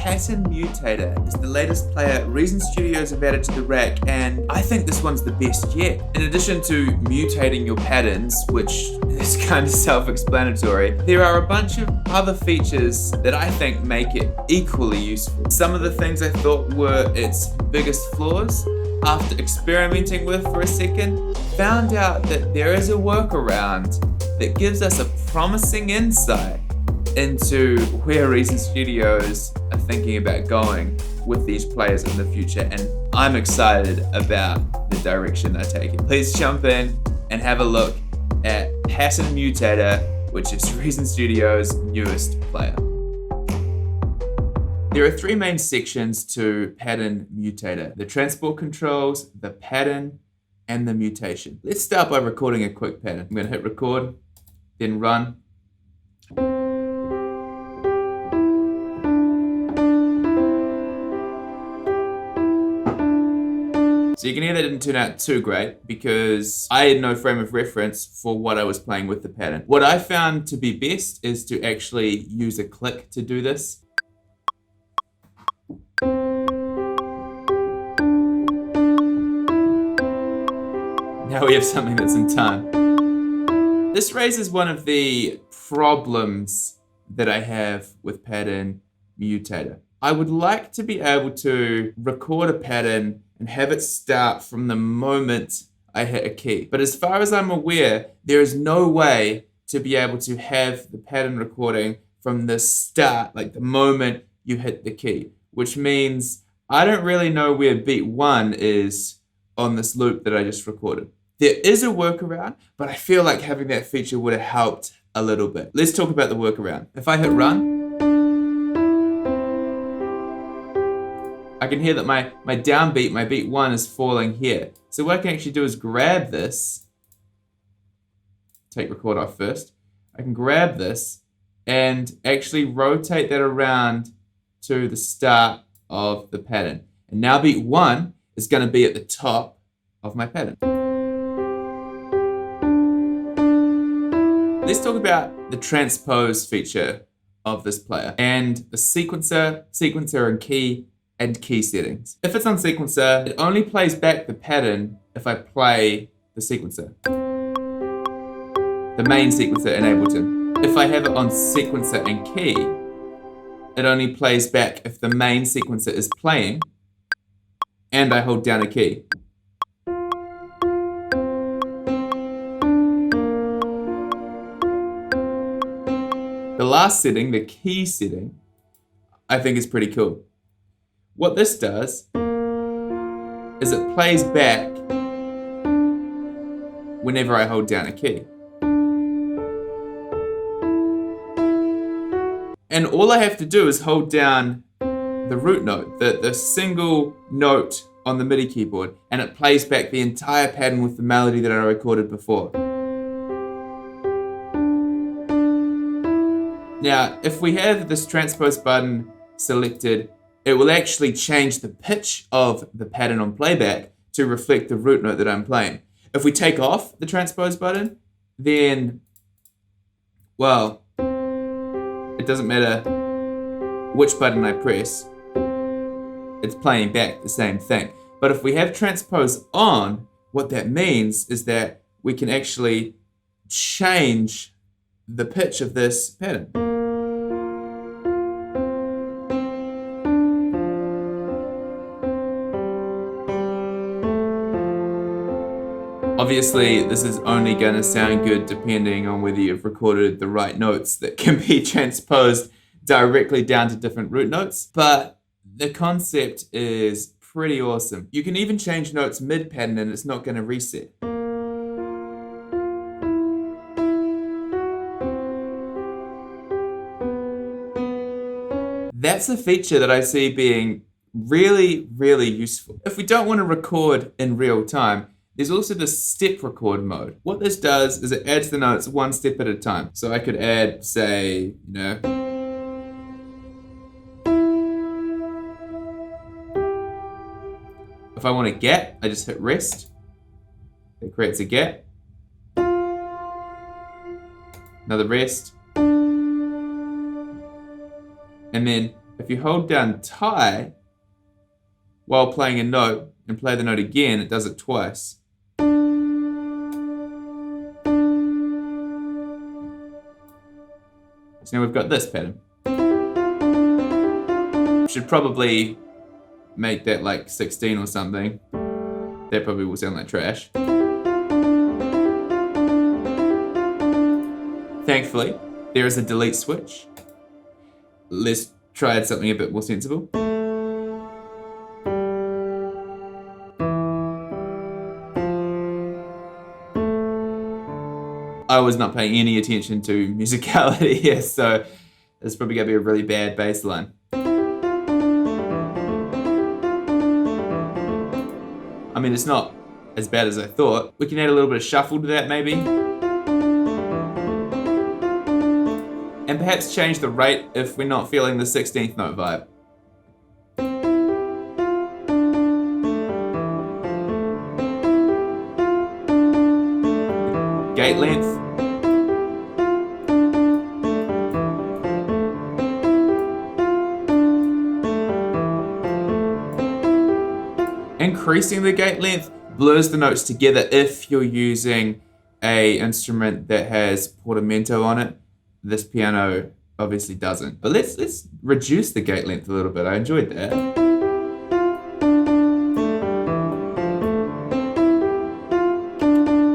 Pattern Mutator is the latest player Reason Studios have added to the rack, and I think this one's the best yet. In addition to mutating your patterns, which is kind of self-explanatory, there are a bunch of other features that I think make it equally useful. Some of the things I thought were its biggest flaws, after experimenting with for a second, found out that there is a workaround that gives us a promising insight into where Reason Studios are thinking about going with these players in the future, and I'm excited about the direction they're taking. Please jump in and have a look at Pattern Mutator, which is Reason Studios' newest player. There are three main sections to Pattern Mutator: the transport controls, the pattern, and the mutation. Let's start by recording a quick pattern. I'm going to hit record, then run. So you can hear that didn't turn out too great because I had no frame of reference for what I was playing with the pattern. What I found to be best is to actually use a click to do this. Now we have something that's in time. This raises one of the problems that I have with Pattern Mutator. I would like to be able to record a pattern and have it start from the moment I hit a key. But as far as I'm aware, there is no way to be able to have the pattern recording from the start, like the moment you hit the key, which means I don't really know where beat 1 is on this loop that I just recorded. There is a workaround, but I feel like having that feature would have helped a little bit. Let's talk about the workaround. If I hit run, I can hear that my downbeat, my beat 1 is falling here. So what I can actually do is grab this, take record off first. I can grab this and actually rotate that around to the start of the pattern. And now beat 1 is going to be at the top of my pattern. Let's talk about the transpose feature of this player and the sequencer and key settings. If it's on sequencer, it only plays back the pattern if I play the sequencer. The main sequencer in Ableton. If I have it on sequencer and key, it only plays back if the main sequencer is playing and I hold down a key. The last setting, the key setting, I think is pretty cool. What this does is it plays back whenever I hold down a key. And all I have to do is hold down the root note, the single note on the MIDI keyboard, and it plays back the entire pattern with the melody that I recorded before. Now, if we have this transpose button selected, it will actually change the pitch of the pattern on playback to reflect the root note that I'm playing. If we take off the transpose button, then, well, it doesn't matter which button I press, it's playing back the same thing. But if we have transpose on, what that means is that we can actually change the pitch of this pattern. Obviously, this is only going to sound good depending on whether you've recorded the right notes that can be transposed directly down to different root notes, but the concept is pretty awesome. You can even change notes mid-pattern and it's not going to reset. That's a feature that I see being really, really useful. If we don't want to record in real time, there's also the step record mode. What this does is it adds the notes one step at a time. So I could add, say, if I want a gap, I just hit rest. It creates a gap. Another rest. And then if you hold down tie while playing a note and play the note again, it does it twice. So now we've got this pattern. Should probably make that like 16 or something. That probably will sound like trash. Thankfully, there is a delete switch. Let's try something a bit more sensible. I was not paying any attention to musicality here, so it's probably gonna be a really bad bass line. I mean, it's not as bad as I thought. We can add a little bit of shuffle to that maybe. And perhaps change the rate if we're not feeling the 16th note vibe. Gate length. Increasing the gate length blurs the notes together if you're using an instrument that has portamento on it. This piano obviously doesn't. But let's reduce the gate length a little bit. I enjoyed that.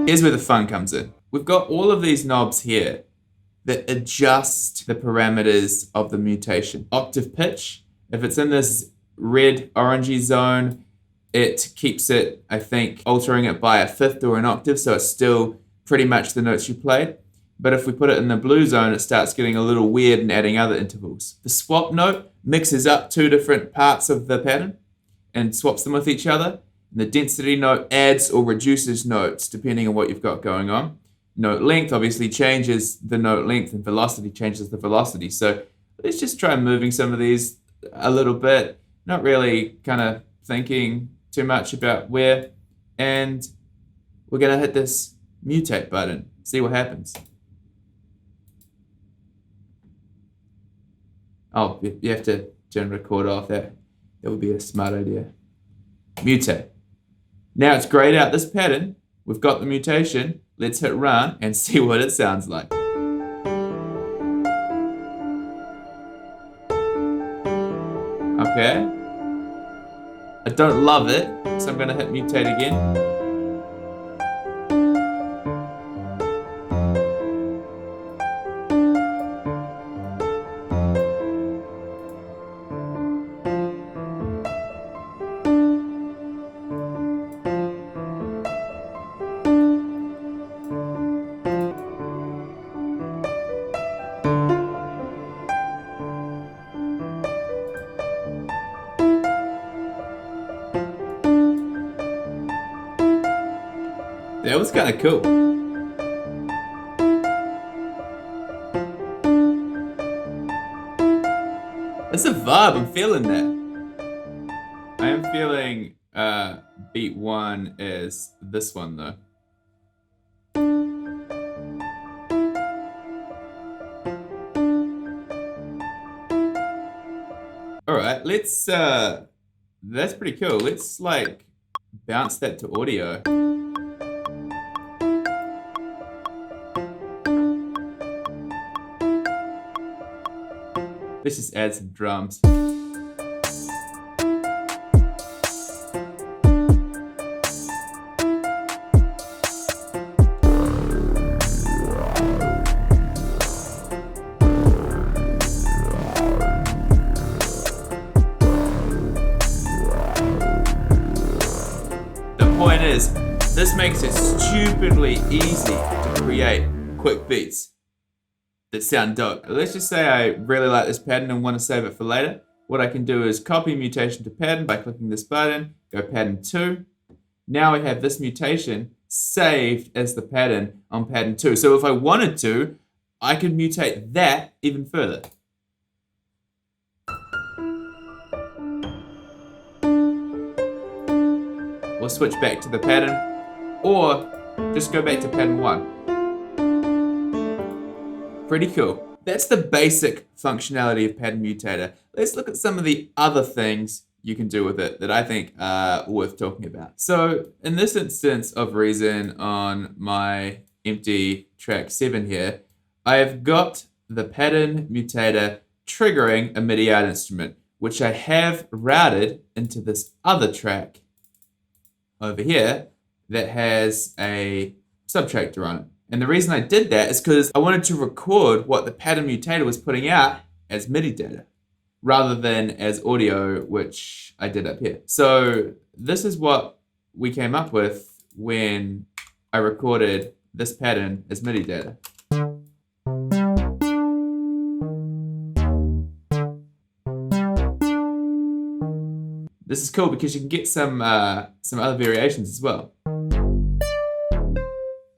Here's where the fun comes in. We've got all of these knobs here that adjust the parameters of the mutation. Octave pitch, if it's in this red orangey zone, it keeps it, I think, altering it by a fifth or an octave, so it's still pretty much the notes you played. But if we put it in the blue zone, it starts getting a little weird and adding other intervals. The swap note mixes up two different parts of the pattern and swaps them with each other. And the density note adds or reduces notes depending on what you've got going on. Note length obviously changes the note length, and velocity changes the velocity. So let's just try moving some of these a little bit, not really kind of thinking too much about where. And we're gonna hit this mutate button, see what happens. Oh, you have to turn record off. That would be a smart idea. Mutate. Now it's grayed out this pattern. We've got the mutation. Let's hit run and see what it sounds like. Okay. I don't love it, so I'm gonna hit mutate again. That was kind of cool. It's a vibe, I'm feeling that. I am feeling beat one is this one though. Alright, let's that's pretty cool. Let's like bounce that to audio. Let's just add some drums. The point is, this makes it stupidly easy to create quick beats that sound dope. Let's just say I really like this pattern and want to save it for later. What I can do is copy mutation to pattern by clicking this button, go pattern 2. Now I have this mutation saved as the pattern on pattern 2. So if I wanted to, I could mutate that even further. We'll switch back to the pattern, or just go back to pattern 1. Pretty cool. that's the basic functionality of Pattern Mutator. Let's look at some of the other things you can do with it that I think are worth talking about. So in this instance of Reason on my empty track 7 here, I have got the Pattern Mutator triggering a MIDI out instrument, which I have routed into this other track over here that has a subtractor on it. And the reason I did that is because I wanted to record what the Pattern Mutator was putting out as MIDI data, rather than as audio, which I did up here. So this is what we came up with when I recorded this pattern as MIDI data. This is cool because you can get some other variations as well.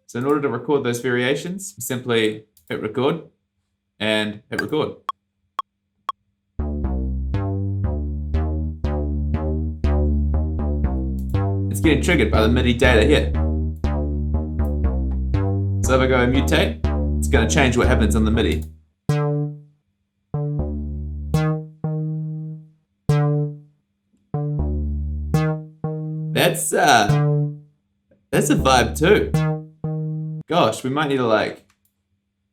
So in order to record those variations, you simply hit record and hit record. It's getting triggered by the MIDI data here. So if I go and mutate, it's going to change what happens on the MIDI. That's a vibe too. Gosh, we might need to like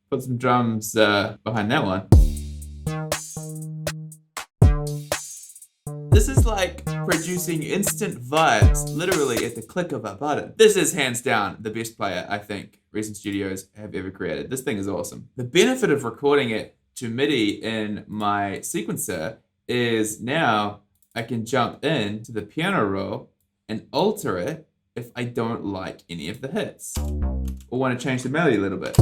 put some drums behind that one. This is like producing instant vibes, literally at the click of a button. This is hands down the best player I think Reason Studios have ever created. This thing is awesome. The benefit of recording it to MIDI in my sequencer is now I can jump in to the piano roll and alter it if I don't like any of the hits or want to change the melody a little bit.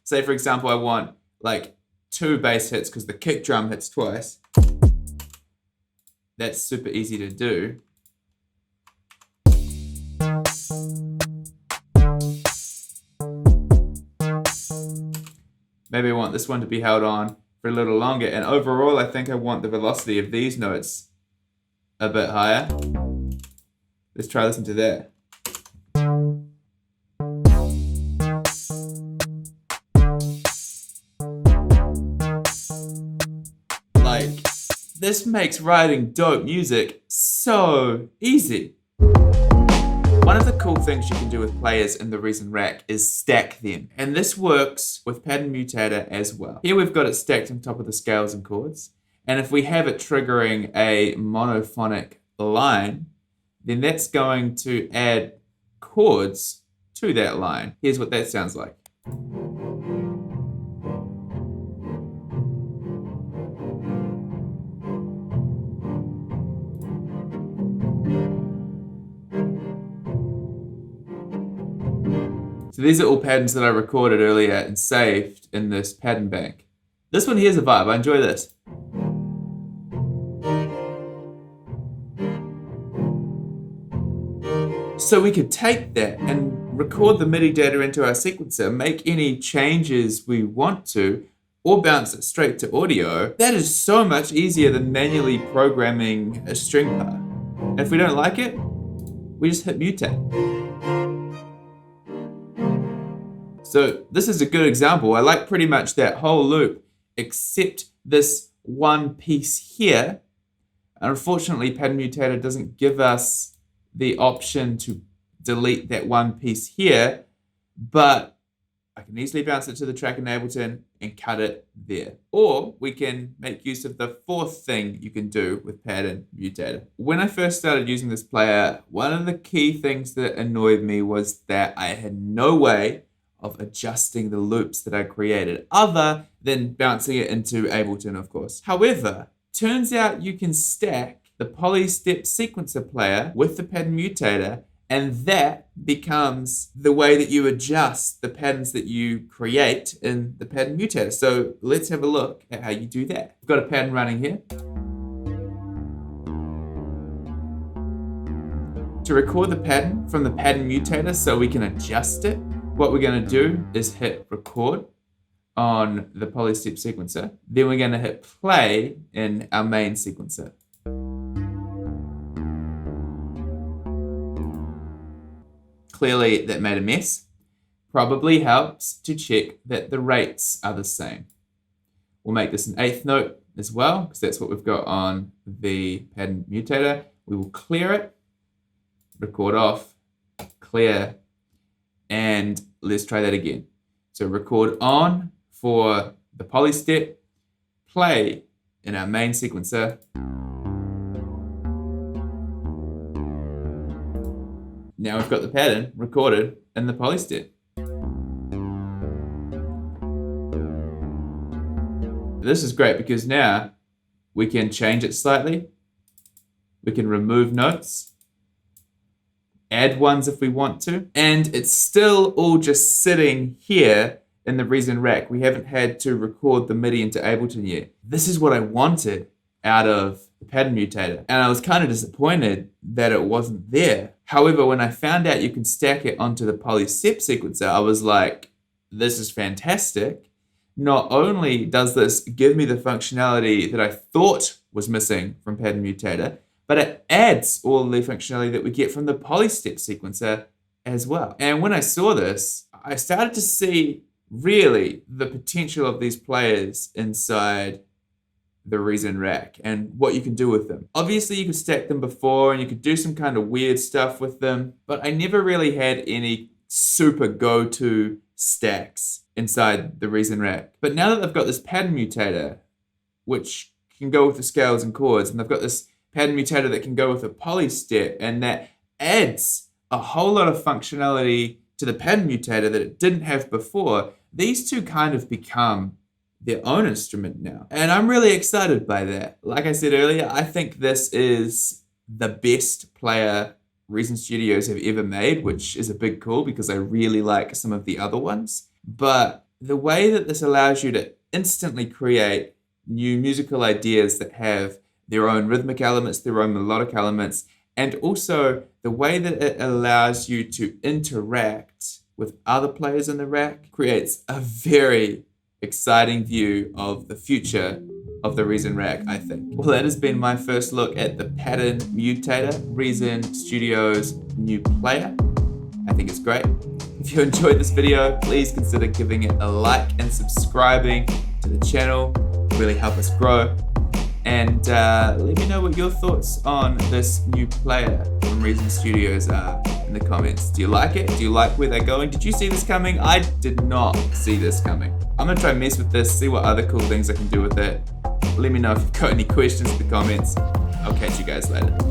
Say for example I want like 2 bass hits because the kick drum hits twice. That's super easy to do. Maybe I want this one to be held on for a little longer, and overall I think I want the velocity of these notes a bit higher. Let's try listen to that. Like, this makes writing dope music so easy. One of the cool things you can do with players in the Reason rack is stack them. And this works with Pattern Mutator as well. Here we've got it stacked on top of the scales and chords. And if we have it triggering a monophonic line, then that's going to add chords to that line. Here's what that sounds like. So these are all patterns that I recorded earlier and saved in this pattern bank. This one here's a vibe, I enjoy this. So we could take that and record the MIDI data into our sequencer, make any changes we want to, or bounce it straight to audio. That is so much easier than manually programming a string part. And if we don't like it, we just hit mutate. So this is a good example. I like pretty much that whole loop, except this one piece here. And unfortunately, Pattern Mutator doesn't give us the option to delete that one piece here, but I can easily bounce it to the track in Ableton and cut it there. Or we can make use of the fourth thing you can do with Pattern Mutator. When I first started using this player, one of the key things that annoyed me was that I had no way of adjusting the loops that I created, other than bouncing it into Ableton, of course. However, turns out you can stack the polystep sequencer player with the Pattern Mutator, and that becomes the way that you adjust the patterns that you create in the Pattern Mutator. So let's have a look at how you do that. I've got a pattern running here. To record the pattern from the Pattern Mutator so we can adjust it, what we're going to do is hit record on the polystep sequencer. Then we're going to hit play in our main sequencer. clearly that made a mess. Probably helps to check that the rates are the same. We'll make this an 1/8 note as well, because that's what we've got on the pattern mutator. We will clear it, record off, clear, and let's try that again. So record on for the poly step, play in our main sequencer. Now we've got the pattern recorded in the poly step. This is great because now we can change it slightly. We can remove notes, add ones if we want to, and it's still all just sitting here in the Reason rack. We haven't had to record the MIDI into Ableton yet. This is what I wanted out of the pattern mutator, and I was kind of disappointed that it wasn't there. However, when I found out you can stack it onto the poly step sequencer, I was like, this is fantastic. Not only does this give me the functionality that I thought was missing from pattern mutator, but it adds all the functionality that we get from the poly step sequencer as well. And when I saw this, I started to see really the potential of these players inside the Reason rack and what you can do with them. Obviously you could stack them before and you could do some kind of weird stuff with them, but I never really had any super go-to stacks inside the Reason rack. But now that I've got this pattern mutator, which can go with the scales and chords, and I've got this pattern mutator that can go with a poly step, and that adds a whole lot of functionality to the pattern mutator that it didn't have before, these two kind of become their own instrument now. And I'm really excited by that. Like I said earlier, I think this is the best player Reason Studios have ever made, which is a big call because I really like some of the other ones. But the way that this allows you to instantly create new musical ideas that have their own rhythmic elements, their own melodic elements, and also the way that it allows you to interact with other players in the rack creates a very exciting view of the future of the Reason rack, I think. Well, that has been my first look at the pattern mutator, Reason Studios' new player. I think it's great. If you enjoyed this video, please consider giving it a like and subscribing to the channel. It really help us grow. And let me know what your thoughts on this new player from Reason Studios are in the comments. Do you like it? Do you like where they're going? Did you see this coming? I did not see this coming. I'm gonna try and mess with this, see what other cool things I can do with it. Let me know if you've got any questions in the comments. I'll catch you guys later.